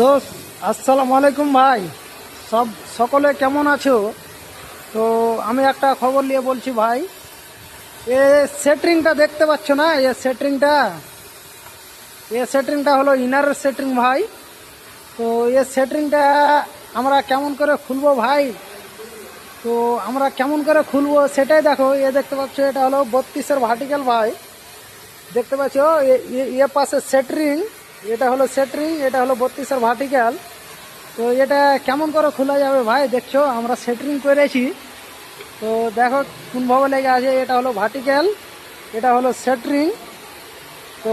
দোস্ত, আসসালামু আলাইকুম ভাই। সকলে কেমন আছো? তো আমি একটা খবর নিয়ে বলছি ভাই। এ সেটরিংটা দেখতে পাচ্ছ না? এ সেটরিংটা হলো ইনারের সেটরিং ভাই। তো এ সেটরিংটা আমরা কেমন করে খুলবো ভাই? তো আমরা কেমন করে খুলবো সেটাই দেখো। দেখতে পাচ্ছ, এটা হলো 32-এর ভার্টিক্যাল ভাই। দেখতে পাচ্ছ এ পাশে সেটরিং, এটা হলো সেটরিং, এটা হলো 32-এর ভার্টিক্যাল। তো এটা কেমন করে খোলা যাবে ভাই? দেখছো আমরা সেটরিং করেছি। তো দেখো কোনভাবে লেগে আছে। এটা হলো ভার্টিক্যাল, এটা হলো সেটরিং। তো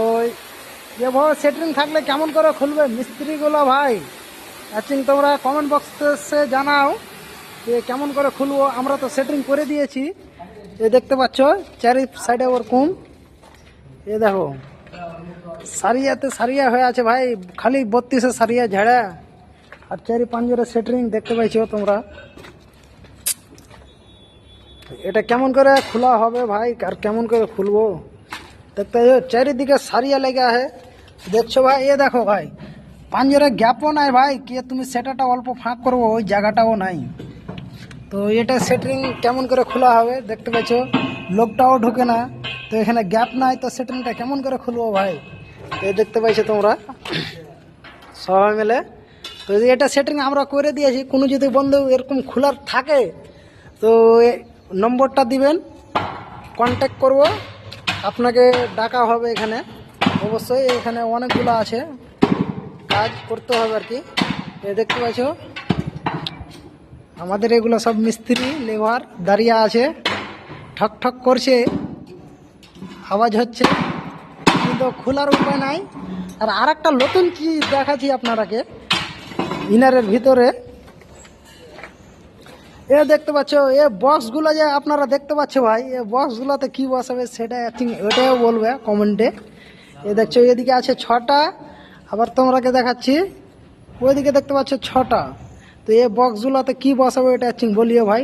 এভাবে সেটরিং থাকলে কেমন করে খুলবে মিস্ত্রিগুলো ভাই? তোমরা কমেন্ট বক্সে জানাও যে কেমন করে খুলবো। আমরা তো সেটরিং করে দিয়েছি। দেখতে পাচ্ছ চারি সাইডে ওরকম। দেখো সারিয়াতে সারিয়া হয়ে আছে ভাই, খালি 32-এ সারিয়া ঝাড়া। আর 4-5 সেটরিং দেখতে পাইছো তোমরা। এটা কেমন করে খোলা হবে ভাই, আর কেমন করে খুলবো? দেখতে পাচ্ছ চারিদিকে সারিয়া লেগে আছে। দেখছো ভাই, দেখো ভাই, 5 গ্যাপও নাই ভাই। কি তুমি সেটাটা অল্প ফাঁক করবো, ওই জায়গাটাও নাই। তো এটা সেটরিং কেমন করে খোলা হবে? দেখতে পাচ্ছ লোকটাও ঢুকে না। তো এখানে গ্যাপ নাই, তো সেটরিংটা কেমন করে খুলবো ভাই? দেখতে পাইছো তোমরা সবাই মিলে। তো এটা সেটিং আমরা করে দিয়েছি। কোনো যদি বন্ধু এরকম খোলার থাকে তো নম্বরটা দিবেন, কন্ট্যাক্ট করব, আপনাকে ডাকা হবে এখানে। অবশ্যই এখানে অনেকগুলো আছে, কাজ করতে হবে আর কি। দেখতে পাচ্ছ আমাদের এগুলো সব মিস্ত্রি লেবার দাঁড়িয়ে আছে, ঠক ঠক করছে, আওয়াজ হচ্ছে, কিন্তু খোলার উপায় নাই। আর একটা নতুন কি দেখাচ্ছি আপনারাকে ইনারের ভিতরে। দেখতে পাচ্ছ বক্সগুলো যে আপনারা দেখতে পাচ্ছ ভাই, বক্সগুলোতে কি বসাবে সেটা ওটাও বলবে কমেন্টে। দেখছো এদিকে আছে 6টা, আবার তোমরাকে দেখাচ্ছি ওইদিকে দেখতে পাচ্ছ 6টা। তো বক্সগুলোতে কি বসাবে এটা বলিও ভাই।